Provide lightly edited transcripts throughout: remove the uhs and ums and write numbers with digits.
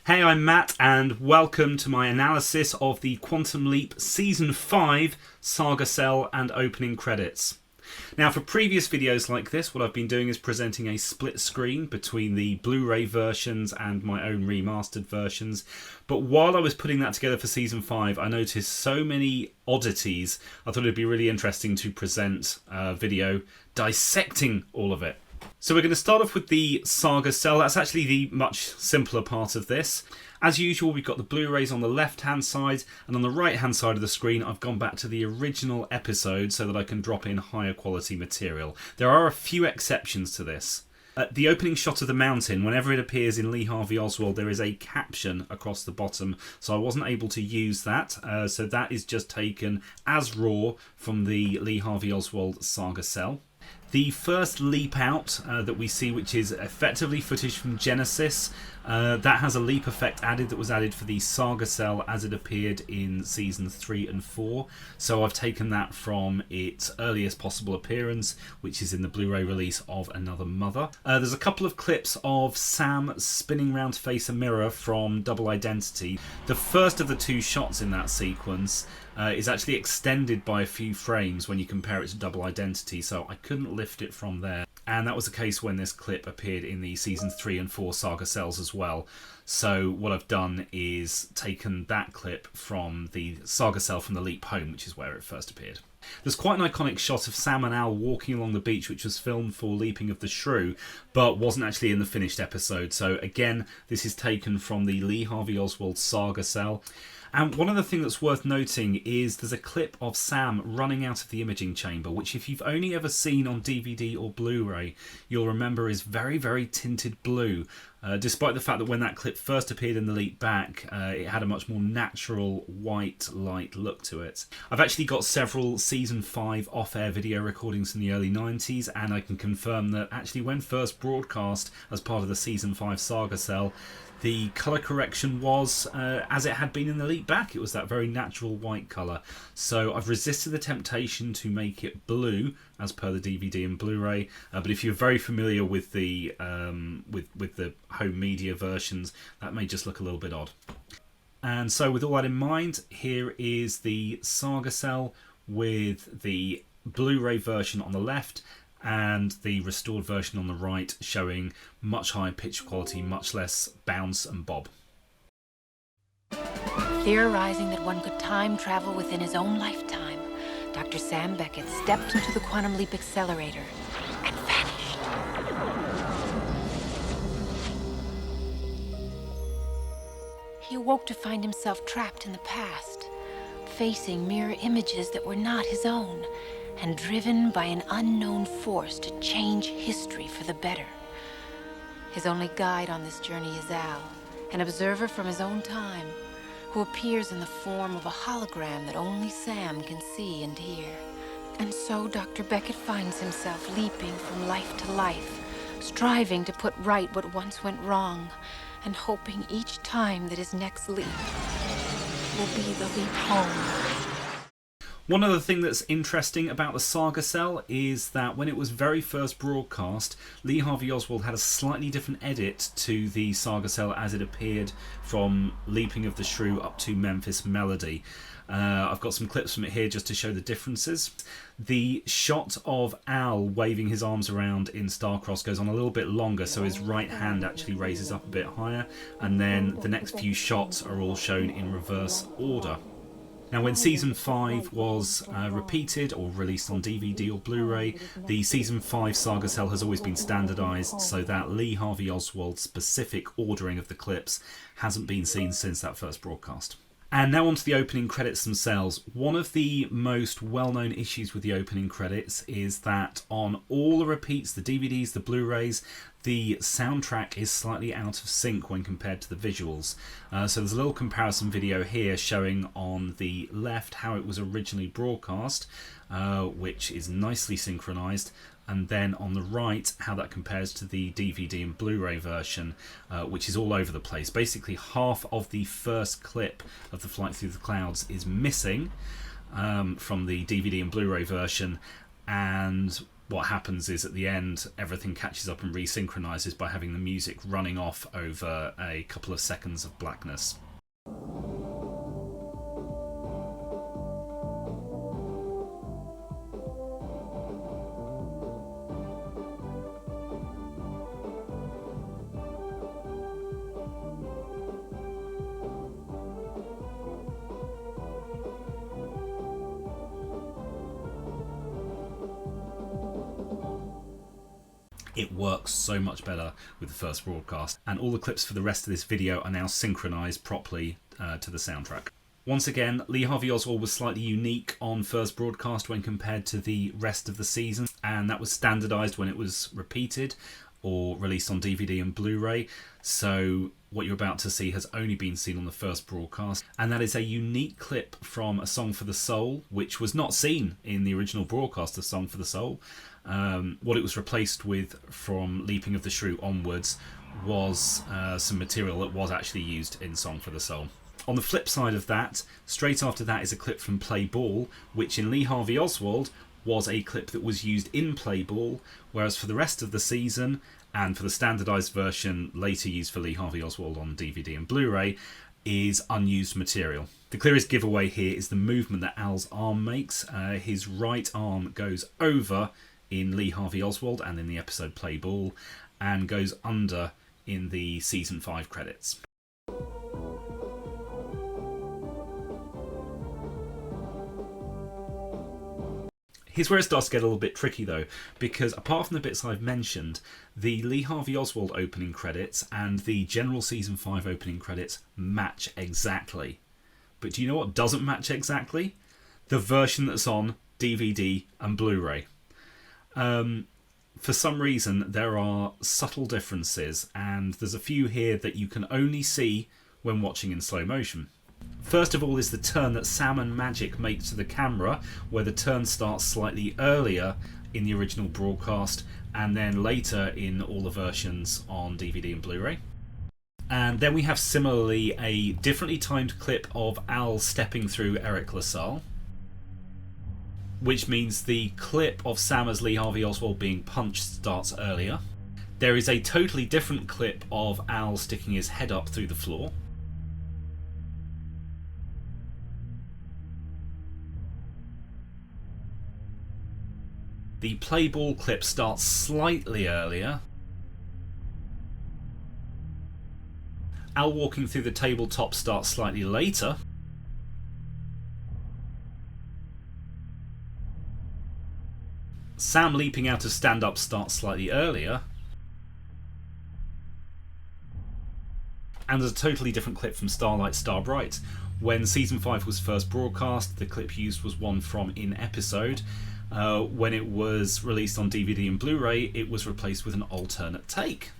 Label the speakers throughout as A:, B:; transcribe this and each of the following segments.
A: Hey, I'm Matt, and welcome to my analysis of the Quantum Leap Season 5 Saga Cell and opening credits. Now, for previous videos like this, what I've been doing is presenting a split screen between the Blu-ray versions and my own remastered versions. But while I was putting that together for Season 5, I noticed so many oddities, I thought it'd be really interesting to present a video dissecting all of it. So we're going to start off with the Saga Cell. That's actually the much simpler part of this. As usual, we've got the Blu-rays on the left-hand side, and on the right-hand side of the screen, I've gone back to the original episode so that I can drop in higher quality material. There are a few exceptions to this. The opening shot of the mountain, whenever it appears in Lee Harvey Oswald, there is a caption across the bottom, so I wasn't able to use that. So that is just taken as raw from the Lee Harvey Oswald Saga Cell. The first leap out that we see, which is effectively footage from Genesis, that has a leap effect added that was added for the Saga Cell as it appeared in Seasons 3 and 4. So I've taken that from its earliest possible appearance, which is in the Blu-ray release of Another Mother. There's a couple of clips of Sam spinning round to face a mirror from Double Identity. The first of the two shots in that sequence is actually extended by a few frames when you compare it to Double Identity, so I couldn't lift it from there. And that was the case when this clip appeared in the Seasons 3 and 4 Saga Cells as well. So what I've done is taken that clip from the Saga Cell from the Leap Home, which is where it first appeared. There's quite an iconic shot of Sam and Al walking along the beach, which was filmed for Leaping of the Shrew, but wasn't actually in the finished episode. So again, this is taken from the Lee Harvey Oswald Saga Cell. And one other thing that's worth noting is there's a clip of Sam running out of the imaging chamber, which if you've only ever seen on DVD or Blu-ray, you'll remember is very, very tinted blue. Despite the fact that when that clip first appeared in the leap back, it had a much more natural white light look to it. I've actually got several Season 5 off-air video recordings from the early 90s, and I can confirm that actually when first broadcast as part of the Season 5 Saga Cell, the colour correction was as it had been in the leap back. It was that very natural white colour. So I've resisted the temptation to make it blue as per the DVD and Blu-ray. But if you're very familiar with the home media versions, that may just look a little bit odd. And so with all that in mind, here is the Saga Cell with the Blu-ray version on the left and the restored version on the right, showing much higher pitch quality, much less bounce and bob.
B: Theorizing that one could time travel within his own lifetime, Dr. Sam Beckett stepped into the Quantum Leap Accelerator and vanished. He awoke to find himself trapped in the past, facing mirror images that were not his own, and driven by an unknown force to change history for the better. His only guide on this journey is Al, an observer from his own time, who appears in the form of a hologram that only Sam can see and hear. And so Dr. Beckett finds himself leaping from life to life, striving to put right what once went wrong, and hoping each time that his next leap will be the leap home.
A: One other thing that's interesting about the Saga Cell is that when it was very first broadcast, Lee Harvey Oswald had a slightly different edit to the Saga Cell as it appeared from Leaping of the Shrew up to Memphis Melody. I've got some clips from it here just to show the differences. The shot of Al waving his arms around in Starcross goes on a little bit longer, so his right hand actually raises up a bit higher, and then the next few shots are all shown in reverse order. Now, when Season 5 was repeated or released on DVD or Blu-ray, the Season 5 Saga Cell has always been standardised so that Lee Harvey Oswald's specific ordering of the clips hasn't been seen since that first broadcast. And now on to the opening credits themselves. One of the most well-known issues with the opening credits is that on all the repeats, the DVDs, the Blu-rays, the soundtrack is slightly out of sync when compared to the visuals. So there's a little comparison video here showing on the left how it was originally broadcast, which is nicely synchronized, and then on the right how that compares to the DVD and Blu-ray version, which is all over the place. Basically half of the first clip of The Flight Through the Clouds is missing from the DVD and Blu-ray version, and what happens is at the end everything catches up and resynchronizes by having the music running off over a couple of seconds of blackness. It works so much better with the first broadcast, and all the clips for the rest of this video are now synchronized properly to the soundtrack. Once again, Lee Harvey Oswald was slightly unique on first broadcast when compared to the rest of the season, and that was standardized when it was repeated or released on DVD and Blu-ray. So what you're about to see has only been seen on the first broadcast, and that is a unique clip from A Song for the Soul, which was not seen in the original broadcast of Song for the Soul. What it was replaced with from Leaping of the Shrew onwards was some material that was actually used in Song for the Soul. On the flip side of that, straight after that is a clip from Play Ball, which in Lee Harvey Oswald was a clip that was used in Play Ball, whereas for the rest of the season, and for the standardised version later used for Lee Harvey Oswald on DVD and Blu-ray, is unused material. The clearest giveaway here is the movement that Al's arm makes. His right arm goes over in Lee Harvey Oswald and in the episode Play Ball, and goes under in the Season 5 credits. Here's where it starts to get a little bit tricky though, because apart from the bits I've mentioned, the Lee Harvey Oswald opening credits and the general Season 5 opening credits match exactly. But do you know what doesn't match exactly? The version that's on DVD and Blu-ray. For some reason there are subtle differences, and there's a few here that you can only see when watching in slow motion. First of all is the turn that Sam and Magic make to the camera, where the turn starts slightly earlier in the original broadcast and then later in all the versions on DVD and Blu-ray. And then we have similarly a differently timed clip of Al stepping through Eric LaSalle, which means the clip of Sam as Lee Harvey Oswald being punched starts earlier. There is a totally different clip of Al sticking his head up through the floor. The Play Ball clip starts slightly earlier. Al walking through the tabletop starts slightly later. Sam leaping out of stand-up starts slightly earlier. And there's a totally different clip from Starlight Starbright. When Season 5 was first broadcast, the clip used was one from In Episode. When it was released on DVD and Blu-ray, it was replaced with an alternate take.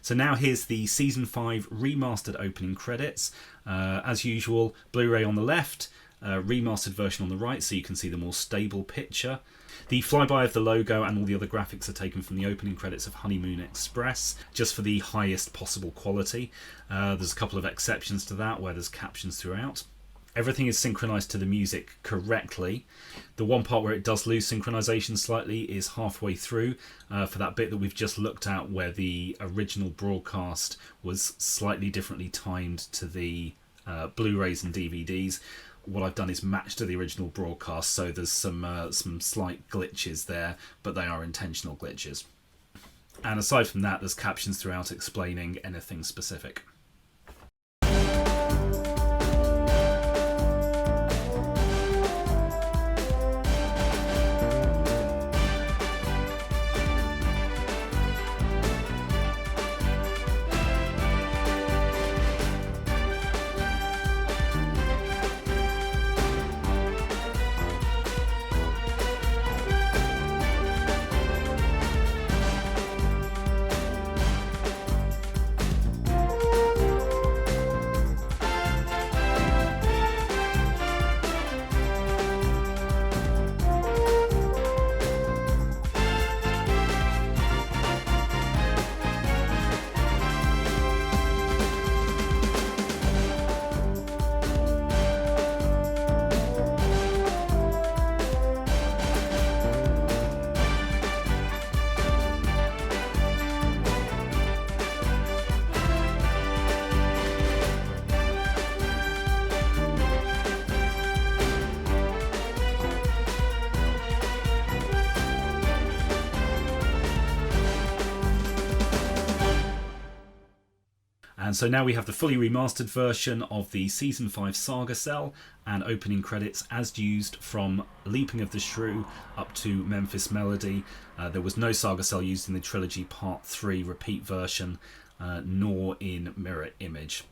A: So now here's the Season 5 remastered opening credits. As usual, Blu-ray on the left, remastered version on the right, so you can see the more stable picture. The flyby of the logo and all the other graphics are taken from the opening credits of Honeymoon Express, just for the highest possible quality. There's a couple of exceptions to that, where there's captions throughout. Everything is synchronized to the music correctly. The one part where it does lose synchronization slightly is halfway through, for that bit that we've just looked at, where the original broadcast was slightly differently timed to the Blu-rays and DVDs. What I've done is match to the original broadcast, so there's some slight glitches there, but they are intentional glitches. And aside from that, there's captions throughout explaining anything specific. And so now we have the fully remastered version of the Season 5 Saga cell and opening credits as used from Leaping of the Shrew up to Memphis Melody. There was no Saga cell used in the Trilogy Part 3 repeat version, nor in Mirror Image.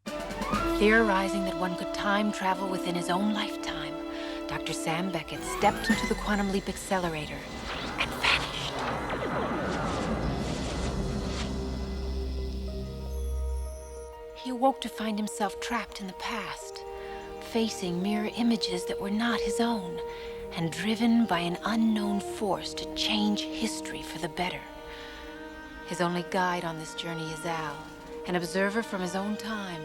B: Theorizing that one could time travel within his own lifetime, Dr. Sam Beckett stepped into the Quantum Leap accelerator and vanished. He awoke to find himself trapped in the past, facing mirror images that were not his own, and driven by an unknown force to change history for the better. His only guide on this journey is Al, an observer from his own time,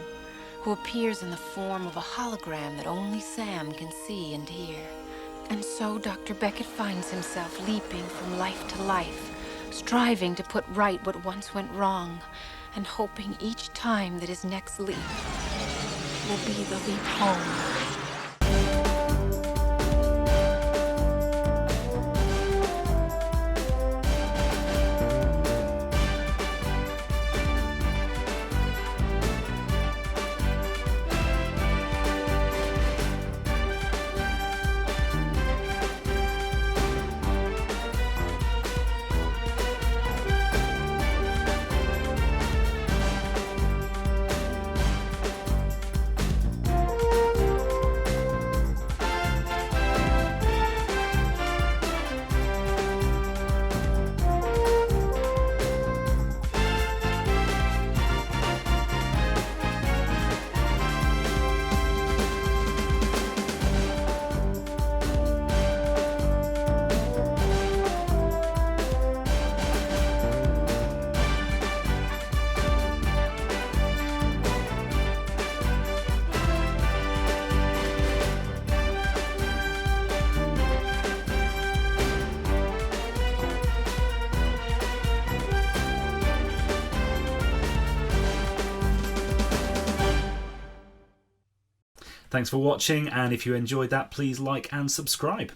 B: who appears in the form of a hologram that only Sam can see and hear. And so Dr. Beckett finds himself leaping from life to life, striving to put right what once went wrong, and hoping each time that his next leap will be the leap home.
A: Thanks for watching, and if you enjoyed that, please like and subscribe.